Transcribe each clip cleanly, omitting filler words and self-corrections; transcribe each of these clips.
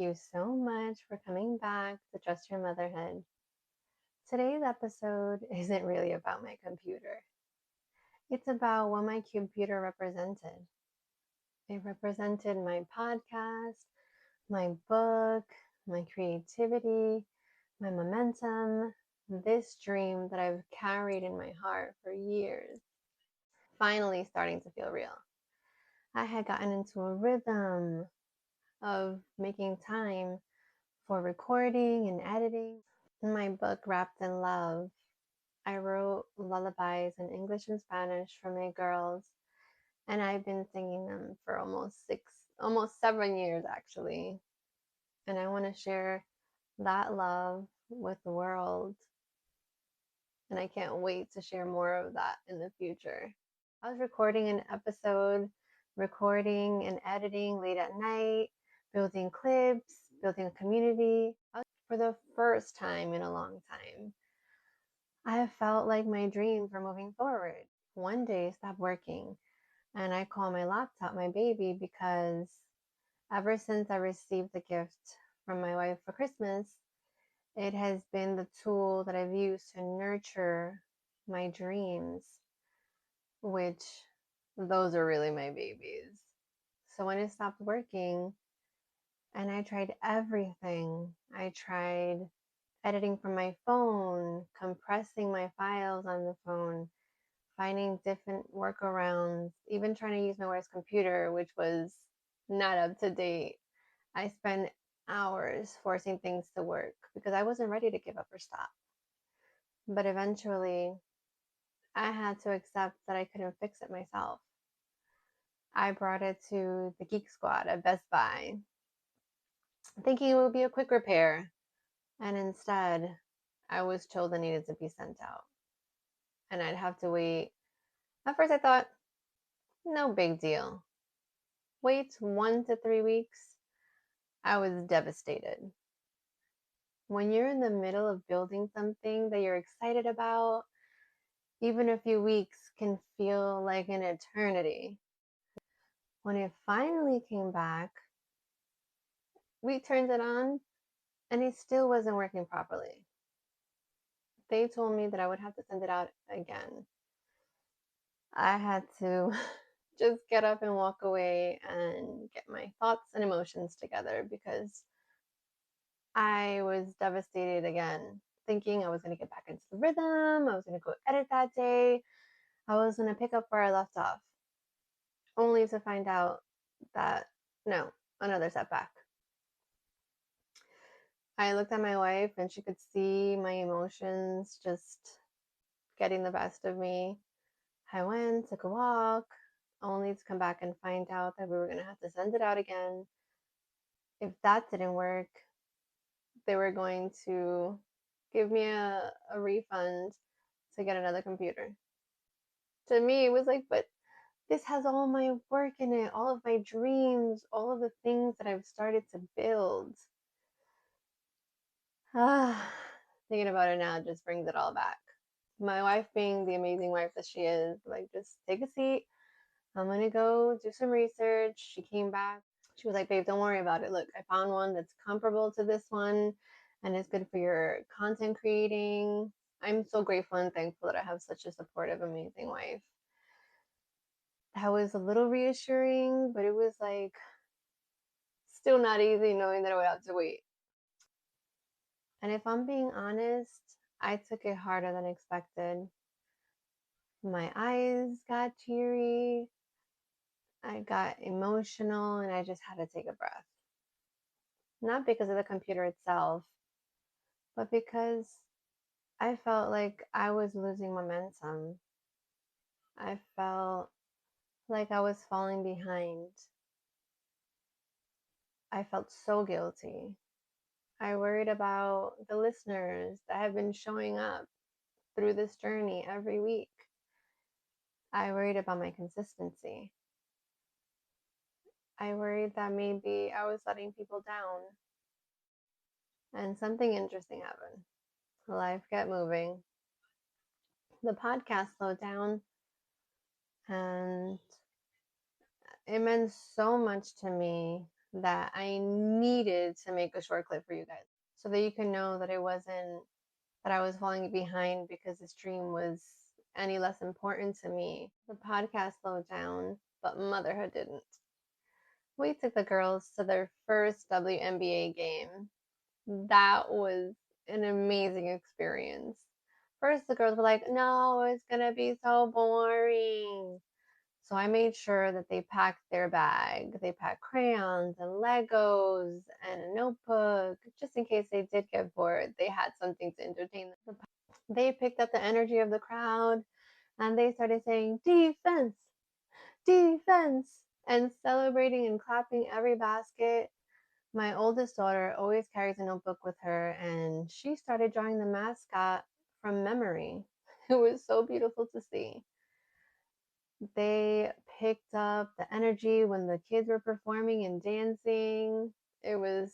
you so much for coming back to Trust Your Motherhood. Today's episode isn't really about my computer. It's about what my computer represented. It represented my podcast, my book, my creativity, my momentum, this dream that I've carried in my heart for years, finally starting to feel real. I had gotten into a rhythm of making time for recording and editing. My book, Wrapped in Love, I wrote lullabies in English and Spanish for my girls, and I've been singing them for almost 7 years actually. And I want to share that love with the world. And I can't wait to share more of that in the future. I was recording an episode, recording and editing late at night, building clips, building a community. For the first time in a long time, I felt like my dreams were moving forward. One day stopped working, and I call my laptop my baby because ever since I received the gift from my wife for Christmas, it has been the tool that I've used to nurture my dreams, which those are really my babies. So when it stopped working, and I tried everything, I tried editing from my phone, compressing my files on the phone, finding different workarounds, even trying to use my wife's computer, which was not up to date. I spent hours forcing things to work because I wasn't ready to give up or stop. But eventually, I had to accept that I couldn't fix it myself. I brought it to the Geek Squad at Best Buy, thinking it would be a quick repair. And instead, I was told it needed to be sent out. And I'd have to wait. At first, I thought, no big deal. Wait 1 to 3 weeks. I was devastated. When you're in the middle of building something that you're excited about, even a few weeks can feel like an eternity. When it finally came back, we turned it on and it still wasn't working properly. They told me that I would have to send it out again. I had to just get up and walk away and get my thoughts and emotions together because I was devastated again, thinking I was going to get back into the rhythm. I was going to go edit that day. I was going to pick up where I left off, only to find out that no, another setback. I looked at my wife and she could see my emotions just getting the best of me. I went, took a walk, only to come back and find out that we were going to have to send it out again. If that didn't work, they were going to give me a refund to get another computer. To me, it was like, but this has all my work in it, all of my dreams, all of the things that I've started to build. Thinking about it now just brings it all back. My wife, being the amazing wife that she is, like, just take a seat. I'm gonna go do some research. She came back. She was like, babe, don't worry about it. Look, I found one that's comparable to this one and it's good for your content creating. I'm so grateful and thankful that I have such a supportive, amazing wife. That was a little reassuring, but it was like still not easy knowing that I would have to wait. And if I'm being honest, I took it harder than expected. My eyes got teary. I got emotional and I just had to take a breath. Not because of the computer itself, but because I felt like I was losing momentum. I felt like I was falling behind. I felt so guilty. I worried about the listeners that have been showing up through this journey every week. I worried about my consistency. I worried that maybe I was letting people down. And something interesting happened. Life kept moving. The podcast slowed down, and it meant so much to me that I needed to make a short clip for you guys so that you can know that it wasn't that I was falling behind because this dream was any less important to me. The podcast slowed down, but motherhood didn't. We took the girls to their first WNBA game. That was an amazing experience. First, the girls were like, no, it's gonna be so boring. So I made sure that they packed their bag. They packed crayons and Legos and a notebook, just in case they did get bored. They had something to entertain them. They picked up the energy of the crowd and they started saying, defense, defense, and celebrating and clapping every basket. My oldest daughter always carries a notebook with her, and she started drawing the mascot from memory. It was so beautiful to see. They picked up the energy when the kids were performing and dancing. It was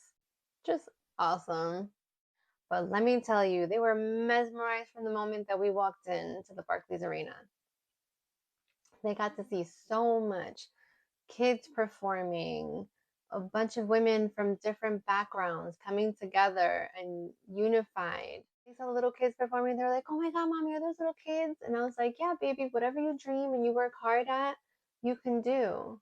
just awesome. But let me tell you, they were mesmerized from the moment that we walked into the Barclays Arena. They got to see so much kids performing, a bunch of women from different backgrounds coming together and unified. They saw the little kids performing. They were like, oh my God, mommy, are those little kids? And I was like, yeah, baby, whatever you dream and you work hard at, you can do.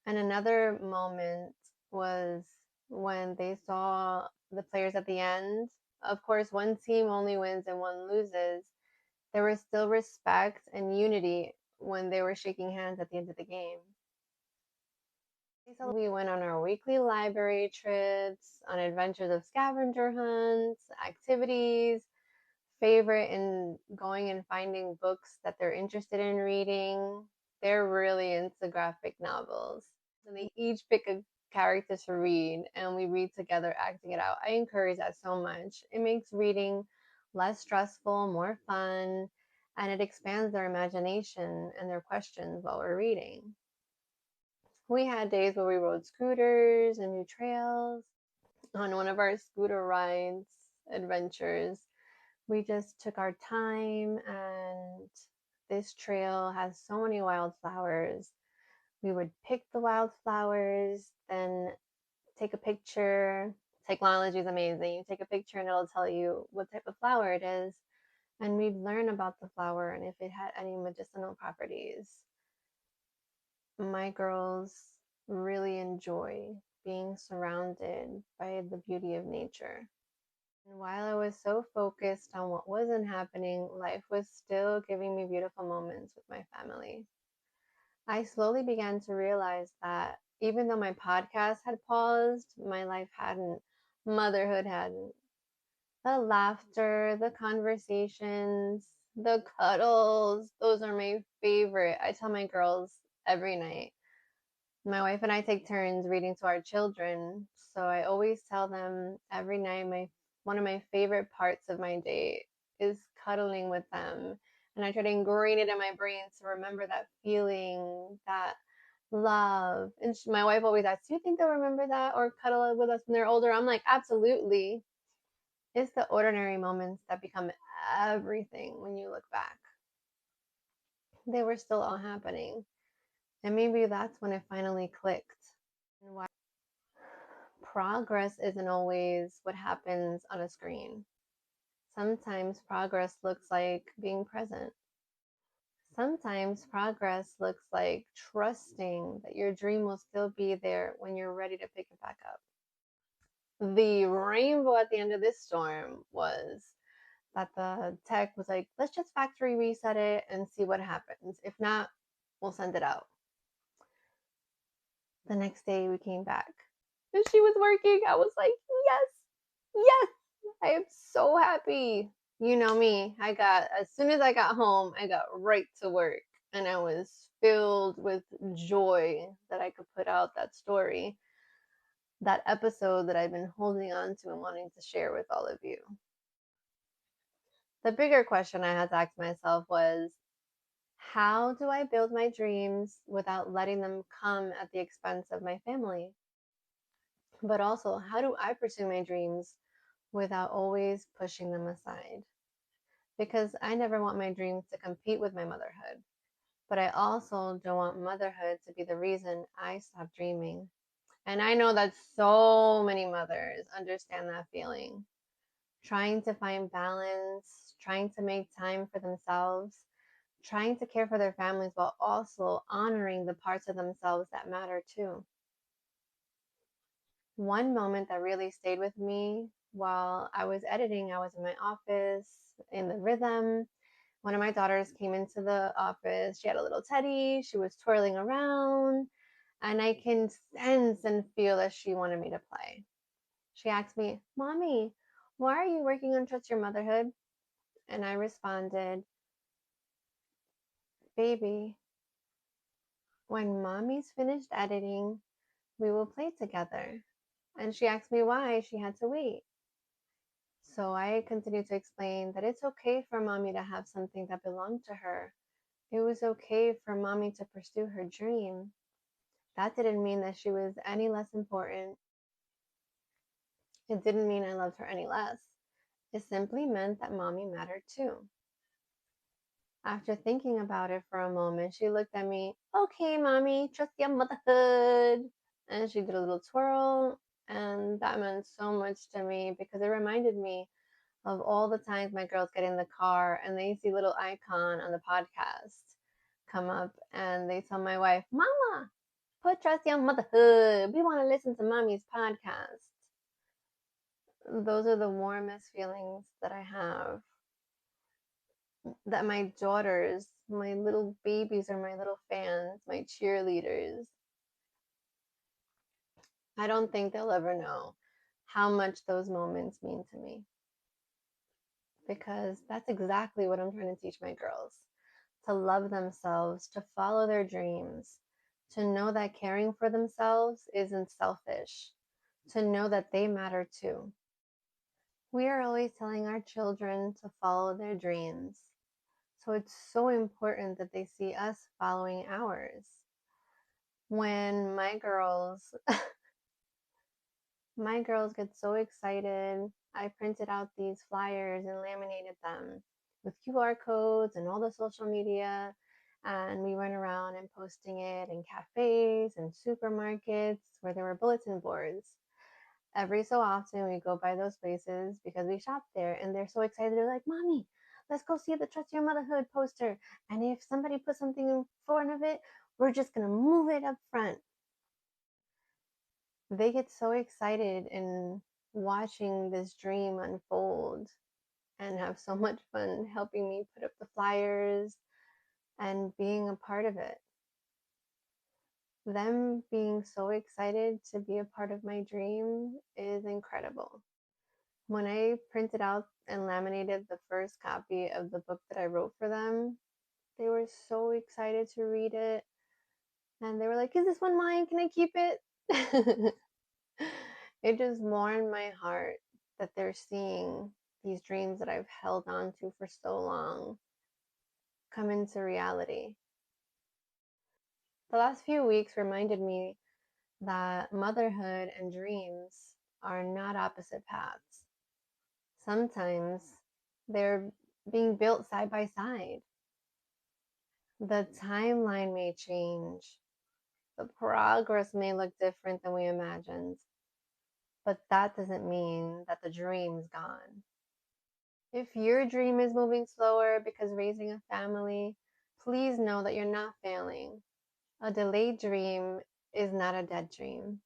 And another moment was when they saw the players at the end. Of course, one team only wins and one loses. There was still respect and unity when they were shaking hands at the end of the game. We went on our weekly library trips, on adventures of scavenger hunts, activities, favorite in going and finding books that they're interested in reading. They're really into graphic novels. And they each pick a character to read and we read together, acting it out. I encourage that so much. It makes reading less stressful, more fun, and it expands their imagination and their questions while we're reading. We had days where we rode scooters and new trails. On one of our scooter rides, adventures, we just took our time, and this trail has so many wildflowers. We would pick the wildflowers, then take a picture. Technology is amazing. You take a picture and it'll tell you what type of flower it is. And we'd learn about the flower and if it had any medicinal properties. My girls really enjoy being surrounded by the beauty of nature. And while I was so focused on what wasn't happening, life was still giving me beautiful moments with my family. I slowly began to realize that even though my podcast had paused, my life hadn't, motherhood hadn't. The laughter, the conversations, the cuddles, those are my favorite. I tell my girls every night. My wife and I take turns reading to our children, so I always tell them every night one of my favorite parts of my day is cuddling with them. And I try to ingrain it in my brain to remember that feeling, that love. And my wife always asks, do you think they'll remember that or cuddle with us when they're older? I'm like, absolutely. It's the ordinary moments that become everything when you look back. They were still all happening. And maybe that's when it finally clicked. And why progress isn't always what happens on a screen. Sometimes progress looks like being present. Sometimes progress looks like trusting that your dream will still be there when you're ready to pick it back up. The rainbow at the end of this storm was that the tech was like, let's just factory reset it and see what happens. If not, we'll send it out. The next day we came back and she was working. I was like, yes, yes, I am so happy. You know me, as soon as I got home, I got right to work and I was filled with joy that I could put out that story, that episode that I've been holding on to and wanting to share with all of you. The bigger question I had to ask myself was, how do I build my dreams without letting them come at the expense of my family? But also, how do I pursue my dreams without always pushing them aside? Because I never want my dreams to compete with my motherhood. But I also don't want motherhood to be the reason I stop dreaming. And I know that so many mothers understand that feeling. Trying to find balance, trying to make time for themselves, trying to care for their families while also honoring the parts of themselves that matter too. One moment that really stayed with me while I was editing, I was in my office in the rhythm. One of my daughters came into the office. She had a little teddy. She was twirling around, and I can sense and feel that she wanted me to play. She asked me, Mommy, why are you working on Trust Your Motherhood? And I responded, Baby, when Mommy's finished editing, we will play together. And she asked me why she had to wait. So I continued to explain that it's okay for Mommy to have something that belonged to her. It was okay for Mommy to pursue her dream. That didn't mean that she was any less important. It didn't mean I loved her any less. It simply meant that Mommy mattered too. After thinking about it for a moment, she looked at me, okay, Mommy, trust your motherhood. And she did a little twirl. And that meant so much to me because it reminded me of all the times my girls get in the car and they see little icon on the podcast come up and they tell my wife, Mama, put Trust Your Motherhood. We want to listen to Mommy's podcast. Those are the warmest feelings that I have. That my daughters, my little babies, are my little fans, my cheerleaders. I don't think they'll ever know how much those moments mean to me because that's exactly what I'm trying to teach my girls, to love themselves, to follow their dreams, to know that caring for themselves isn't selfish, to know that they matter too. We are always telling our children to follow their dreams. So it's so important that they see us following ours. When my girls get so excited, I printed out these flyers and laminated them with QR codes and all the social media. And we went around and posting it in cafes and supermarkets where there were bulletin boards. Every so often, we go by those places because we shop there, and they're so excited. They're like, Mommy, let's go see the Trust Your Motherhood poster. And if somebody puts something in front of it, we're just going to move it up front. They get so excited in watching this dream unfold and have so much fun helping me put up the flyers and being a part of it. Them being so excited to be a part of my dream is incredible. When I printed out and laminated the first copy of the book that I wrote for them, they were so excited to read it. And they were like, Is this one mine? Can I keep it? It just warmed my heart that they're seeing these dreams that I've held on to for so long come into reality. The last few weeks reminded me that motherhood and dreams are not opposite paths. Sometimes they're being built side by side. The timeline may change, the progress may look different than we imagined, but that doesn't mean that the dream's gone. If your dream is moving slower because raising a family, please know that you're not failing. A delayed dream is not a dead dream.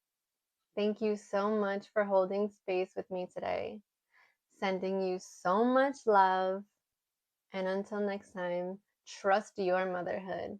Thank you so much for holding space with me today. Sending you so much love. And until next time, trust your motherhood.